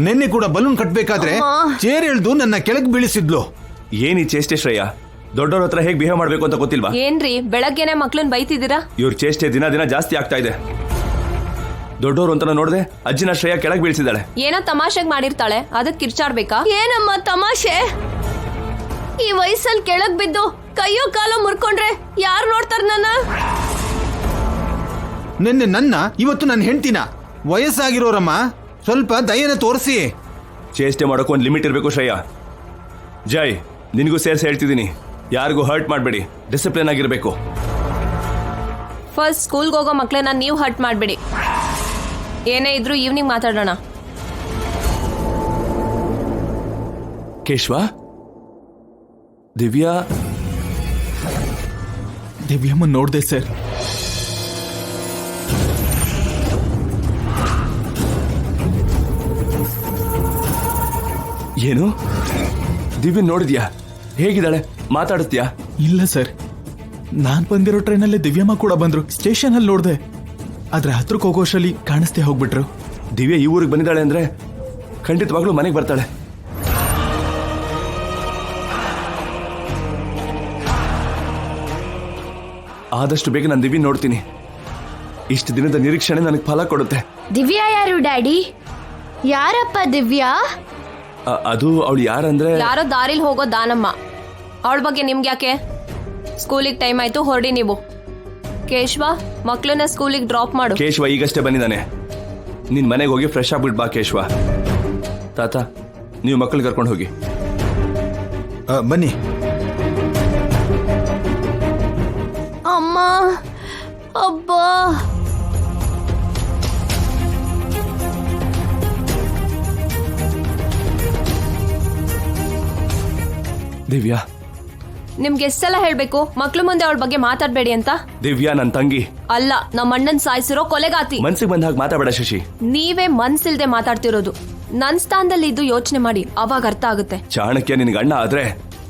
ನಿನ್ನೆ ಕೂಡ balloon ಕಟ್ಬೇಕಾದ್ರೆ chair ಎಳ್ದು ನನ್ನ ಕೆಳಗೆ ಬೀಳಿಸಿದ್ಲು. ಏನಿ ಚೇಷ್ಟೆ ಶ್ರೇಯ, ದೊಡ್ಡವ್ರ ಹತ್ರ ಹೇಗೆ ಬಿಹೇವ್ ಮಾಡ್ಬೇಕು ಅಂತ ಗೊತ್ತಿಲ್ವಾ? ಏನ್ರಿ ಬೆಳಗ್ಗೆನೆ ಮಕ್ಳನ್ ಬೈತಿದ್ದೀರಾ? ಇವ್ರ ಚೇಷ್ಟೆ ದಿನ ದಿನ ಜಾಸ್ತಿ ಆಗ್ತಾ ಇದೆ. ದೊಡ್ಡವ್ರು ಅಂತ ನೋಡ್ದೆ ಅಜ್ಜಿನ ಶ್ರೇಯ ಕೆಳಗೆ ಬೀಳ್ಸಿದಾಳೆ. ಏನೋ ತಮಾಷೆಗ್ ಮಾಡಿರ್ತಾಳೆ, ಅದಕ್ಕೆ ಕಿರ್ಚಾಡ್ಬೇಕಾ? ಏನಮ್ಮ ತಮಾಷೆ? ಈ ವಯಸ್ಸಲ್ಲಿ ಕೆಳಗ್ ಬಿದ್ದು ಕೈಯೋ ಕಾಲೋ ಮುರ್ಕೊಂಡ್ರೆ ಯಾರು ನೋಡ್ತಾರ ನನ್ನ? ನಿನ್ನೆ ನನ್ನ, ಇವತ್ತು ನನ್ನ ಹೆಂಡ್ತಿನ. ವಯಸ್ಸಾಗಿರೋರಮ್ಮ, ಸ್ವಲ್ಪ ದಯನ ತೋರಿಸಿ. ಚೇಷ್ಟೆ ಮಾಡೋಕೆ ಒಂದು ಲಿಮಿಟ್ ಇರಬೇಕು ಶ್ರೇಯ. ಜೈ, ನಿನಗೂ ಸೇರ್ಸಿ ಹೇಳ್ತಿದ್ದೀನಿ, ಯಾರಿಗೂ ಹರ್ಟ್ ಮಾಡಬೇಡಿ, ಡಿಸಿಪ್ಲಿನ್ ಆಗಿರ್ಬೇಕು. ಫಸ್ಟ್ ಸ್ಕೂಲ್ಗೆ ಹೋಗೋ ಮಕ್ಳನ್ನ ನೀವು ಹರ್ಟ್ ಮಾಡಬೇಡಿ. ಏನೇ ಇದ್ರು ಈವ್ನಿಂಗ್ ಮಾತಾಡೋಣ. ಕೇಶವ, ದಿವ್ಯಾ ದಿವ್ಯಮ್ಮನ್ ನೋಡ್ದೆ ಸರ್. ಏನು? ದಿವ್ಯ ನೋಡಿದ್ಯಾ? ಹೇಗಿದ್ದಾಳೆ? ಮಾತಾಡುತ್ತೀಯಾ? ಇಲ್ಲ ಸರ್, ನಾನ್ ಬಂದಿರೋ ಟ್ರೈನಲ್ಲೇ ದಿವ್ಯಮ್ಮ ಕೂಡ ಬಂದ್ರು. ಸ್ಟೇಷನ್ ಅಲ್ಲಿ ನೋಡ್ದೆ, ಆದ್ರೆ ಹತ್ರಕ್ಕೆ ಹೋಗೋಷ್ಟರಲ್ಲಿ ಕಾಣಿಸ್ತೇ ಹೋಗ್ಬಿಟ್ರು. ದಿವ್ಯ ಈ ಊರಿಗೆ ಬಂದಿದ್ದಾಳೆ ಅಂದ್ರೆ ಖಂಡಿತವಾಗ್ಲೂ ಮನೆಗೆ ಬರ್ತಾಳೆ. ಆದಷ್ಟು ಬೇಗ ನಾನು ದಿವ್ಯ ನೋಡ್ತೀನಿ. ಇಷ್ಟು ದಿನದ ನಿರೀಕ್ಷಣೆ ನನಗೆ ಫಲ ಕೊಡುತ್ತೆ. ದಿವ್ಯಾ ಯಾರು ಡ್ಯಾಡಿ? ಯಾರಪ್ಪ ದಿವ್ಯಾ? ಅದು ಅವಳು ಯಾರಂದ್ರೆ, ಯಾರೋ ದಾರಿಲಿ ಹೋಗೋ ದಾನಮ್ಮ. ಅವಳ ಬಗ್ಗೆ ನಿಮ್ಗೆ ಯಾಕೆ? ಸ್ಕೂಲಿಗೆ ಟೈಮ್ ಆಯ್ತು, ಹೊರಡಿ ನೀವು. ಕೇಶವ, ಮಕ್ಳನ್ನ ಸ್ಕೂಲಿಗೆ ಡ್ರಾಪ್ ಮಾಡು. ಕೇಶವ ಈಗಷ್ಟೇ ಬಂದಿದ್ದಾನೆ. ನಿನ್ ಮನೆಗೆ ಹೋಗಿ ಫ್ರೆಶ್ ಆಗ್ಬಿಟ್ಟು ಬಾ ಕೇಶವ. ತಾತ, ನೀವು ಮಕ್ಕಳು ಕರ್ಕೊಂಡು ಹೋಗಿ. ಬನ್ನಿ. ಅಮ್ಮ, ಅಬ್ಬಾ, ದಿವ್ಯಾ, ನಿಮ್ಗೆ ಎಷ್ಟೆಲ್ಲ ಹೇಳ್ಬೇಕು ಮಕ್ಳು ಮುಂದೆ ಅವಳ ಬಗ್ಗೆ ಮಾತಾಡ್ಬೇಡಿ ಅಂತ? ದಿವ್ಯಾ ನನ್ನ ತಂಗಿ ಅಲ್ಲ, ನಮ್ಮ ಅಣ್ಣನ್ ಸಾಯಿಸಿರೋ ಕೊಲೆಗಾತಿ. ಮನ್ಸಿಗೆ ಬಂದ ಹಾಗೆ ಮಾತಾಡಬೇಡ ಶಶಿ. ನೀವೇ ಮನ್ಸಿಲ್ದೆ ಮಾತಾಡ್ತಿರೋದು. ನನ್ ಸ್ಥಾನದಲ್ಲಿ ಇದ್ದು ಯೋಚನೆ ಮಾಡಿ, ಅವಾಗ ಅರ್ಥ ಆಗುತ್ತೆ. ಚಾಣಕ್ಯ ನಿನಗೆ ಅಣ್ಣ ಆದ್ರೆ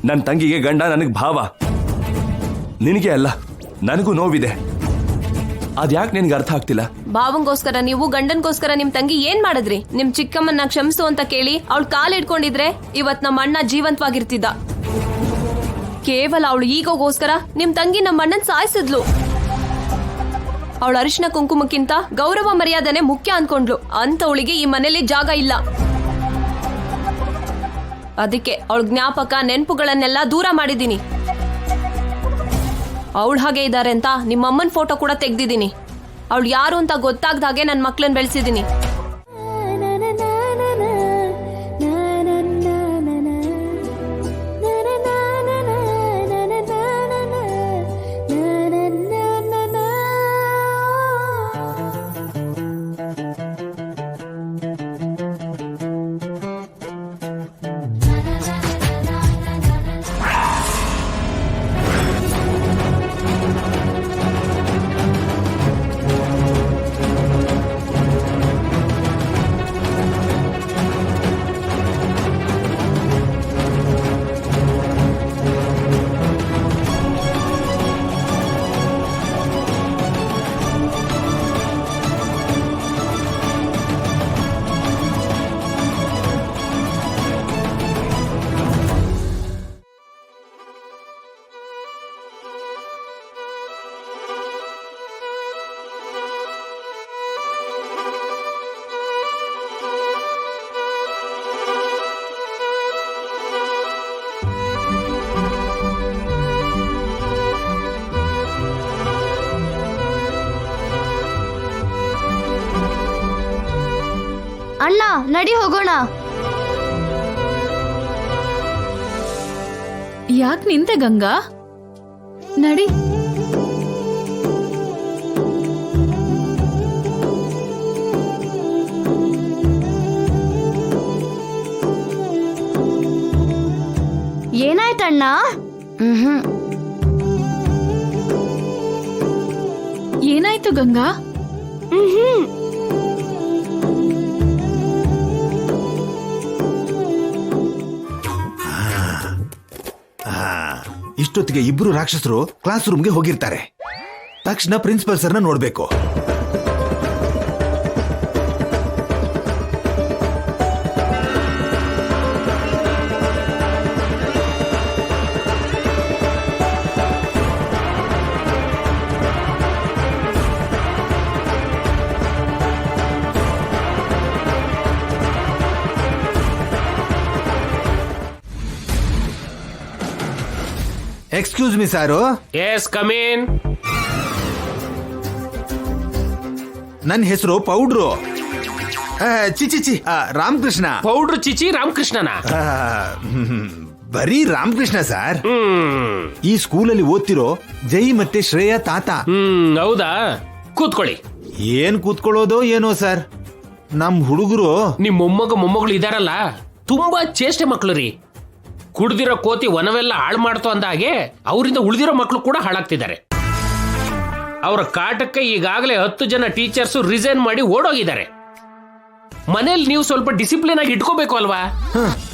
ನನ್ನ ತಂಗಿಗೆ ಗಂಡ ನನಗೆ ಭಾವ. ನಿನಗೆ ಅಲ್ಲ, ನನಗೂ ನೋವಿದೆ. ಅದ್ಯಾಕೆ ನಿನಗೆ ಅರ್ಥ ಆಗ್ತಿಲ್ಲ? ಭಾವಂಗೋಸ್ಕರ ನೀವು, ಗಂಡನ್ಗೋಸ್ಕರ ನಿಮ್ ತಂಗಿ ಏನ್ ಮಾಡಿದ್ರಿ? ನಿಮ್ ಚಿಕ್ಕಮ್ಮನ್ನ ಕ್ಷಮಿಸು ಅಂತ ಕೇಳಿ ಅವಳ ಕಾಲ್ ಇಟ್ಕೊಂಡಿದ್ರೆ ಇವತ್ ನಮ್ಮ ಅಣ್ಣ ಜೀವಂತವಾಗಿರ್ತಿದ್ದ. ಕೇವಲ ಅವಳು ಈಗೋಗೋಸ್ಕರ ನಿಮ್ ತಂಗಿ ನಮ್ಮ ಅಣ್ಣನ್ ಸಾಯಿಸಿದ್ಲು. ಅವಳ ಅರಿಶಿನ ಕುಂಕುಮಕ್ಕಿಂತ ಗೌರವ ಮರ್ಯಾದನೆ ಮುಖ್ಯ ಅನ್ಕೊಂಡ್ಲು. ಅಂತವಳಿಗೆ ಈ ಮನೇಲಿ ಜಾಗ ಇಲ್ಲ. ಅದಕ್ಕೆ ಅವಳ ಜ್ಞಾಪಕ, ನೆನಪುಗಳನ್ನೆಲ್ಲ ದೂರ ಮಾಡಿದ್ದೀನಿ. ಅವಳು ಹಾಗೆ ಇದ್ದಾರೆ ಅಂತ ನಿಮ್ಮಮ್ಮನ ಫೋಟೋ ಕೂಡ ತೆಗ್ದಿದ್ದೀನಿ. ಅವಳು ಯಾರು ಅಂತ ಗೊತ್ತಾಗ್ದ ಹಾಗೆ ನನ್ನ ಮಕ್ಳನ್ನ ಬೆಳೆಸಿದ್ದೀನಿ. ಅಣ್ಣ, ನಡಿ ಹೋಗೋಣ. ಯಾಕೆ ನಿಂತೆ ಗಂಗಾ? ನಡಿ. ಏನಾಯ್ತಣ್ಣ? ಏನಾಯ್ತು ಗಂಗಾ? ಇಷ್ಟೊತ್ತಿಗೆ ಇಬ್ರು ರಾಕ್ಷಸರು ಕ್ಲಾಸ್ ರೂಮ್ಗೆ ಹೋಗಿರ್ತಾರೆ. ತಕ್ಷಣ ಪ್ರಿನ್ಸಿಪಲ್ ಸರ್ನ ನೋಡ್ಬೇಕು. ಎಕ್ಸ್ಕ್ಯೂಸ್ ಮಿ ಸಾರು, ಎಸ್ ಕಮೀನ್. ನನ್ನ ಹೆಸರು ಪೌಡ್ರು. ಚಿಚಿ ರಾಮಕೃಷ್ಣ. ಪೌಡ್ರ್ ಚಿಚಿ ರಾಮಕೃಷ್ಣನ? ಆ, ಬರೀ ರಾಮಕೃಷ್ಣ ಸರ್. ಹ್ಮ್ ಈ ಸ್ಕೂಲಲ್ಲಿ ಓದ್ತಿರೋ ಜೈ ಮತ್ತೆ ಶ್ರೇಯಾ ತಾತ. ಹೌದಾ? ಕೂತ್ಕೊಳ್ಳಿ. ಏನ್ ಕೂತ್ಕೊಳ್ಳೋದೋ ಏನೋ ಸರ್, ನಮ್ ಹುಡುಗರು ನಿಮ್ ಮೊಮ್ಮಗಳು ಇದಾರಲ್ಲ, ತುಂಬಾ ಚೇಷ್ಟೆ ಮಕ್ಳು ರೀ. ಕುಡ್ದಿರೋ ಕೋತಿ ವನವೆಲ್ಲ ಹಾಳು ಮಾಡ್ತು ಅಂದ ಹಾಗೆ ಅವರಿಂದ ಉಳಿದಿರೋ ಮಕ್ಕಳು ಕೂಡ ಹಾಳಾಗ್ತಿದ್ದಾರೆ. ಅವರ ಕಾಟಕ್ಕೆ ಈಗಾಗಲೇ 10 ಜನ ಟೀಚರ್ಸ್ ರಿಸೈನ್ ಮಾಡಿ ಓಡೋಗಿದ್ದಾರೆ. ಮನೇಲಿ ನೀವು ಸ್ವಲ್ಪ ಡಿಸಿಪ್ಲಿನ್ ಆಗಿ ಇಟ್ಕೋಬೇಕು ಅಲ್ವಾ?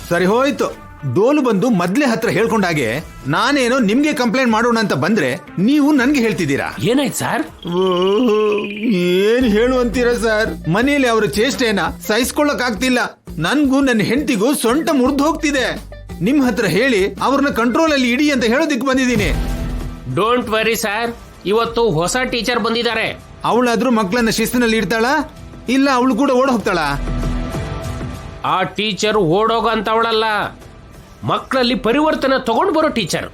ಸರಿ ಹೋಯ್ತು. ಡೋಲು ಬಂದು ಮೊದ್ಲೇ ಹತ್ರ ಹೇಳ್ಕೊಂಡಾಗೆ ನಾನೇನೋ ನಿಮ್ಗೆ ಕಂಪ್ಲೇಂಟ್ ಮಾಡೋಣ ಅಂತ ಬಂದ್ರೆ ನೀವು ನನ್ಗೆ ಹೇಳ್ತಿದ್ದೀರಾ. ಏನಾಯ್ತು ಸರ್? ಏನ್ ಹೇಳು ಅಂತೀರಾ ಸರ್? ಮನೇಲಿ ಅವ್ರ ಚೇಷ್ಟೆನ ಸಹಿಸ್ಕೊಳ್ಳಕ್ ಆಗ್ತಿಲ್ಲ. ನನ್ಗೂ ನನ್ನ ಹೆಂಡತಿಗೂ ಸೊಂಟ ಮುರಿದು ಹೋಗ್ತಿದೆ. ನಿಮ್ ಹತ್ರ ಹೇಳಿ ಅವ್ರನ್ನ ಕಂಟ್ರೋಲ್ ಅಲ್ಲಿ ಇಡಿ ಅಂತ ಹೇಳೋದಿಕ್ ಬಂದಿದ್ದೀನಿ. ಡೋಂಟ್ ವರಿ ಸರ್, ಇವತ್ತು ಹೊಸ ಟೀಚರ್ ಬಂದಿದ್ದಾರೆ. ಅವಳಾದ್ರೂ ಮಕ್ಕಳನ್ನ ಶಿಸ್ತಿನಲ್ಲಿ ಇಡ್ತಾಳ, ಇಲ್ಲ ಅವಳು ಕೂಡ ಓಡ ಹೋಗ್ತಾಳ? ಆ ಟೀಚರ್ ಓಡೋಗ ಅಂತವಳಲ್ಲ, ಮಕ್ಕಳಲ್ಲಿ ಪರಿವರ್ತನೆ ತಗೊಂಡು ಬರೋ ಟೀಚರ್.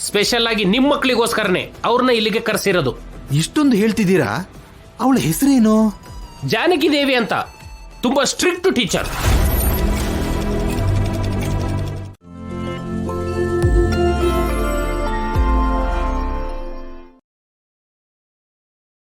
ಸ್ಪೆಷಲ್ ಆಗಿ ನಿಮ್ಮ ಮಕ್ಕಳಿಗೋಸ್ಕರನೇ ಅವ್ರನ್ನ ಇಲ್ಲಿಗೆ ಕರೆಸಿರೋದು. ಇಷ್ಟೊಂದು ಹೇಳ್ತಿದ್ದೀರಾ? ಅವಳ ಹೆಸರೇನು? ಜಾನಕಿ ದೇವಿ ಅಂತ, ತುಂಬಾ ಸ್ಟ್ರಿಕ್ಟ್ ಟೀಚರ್.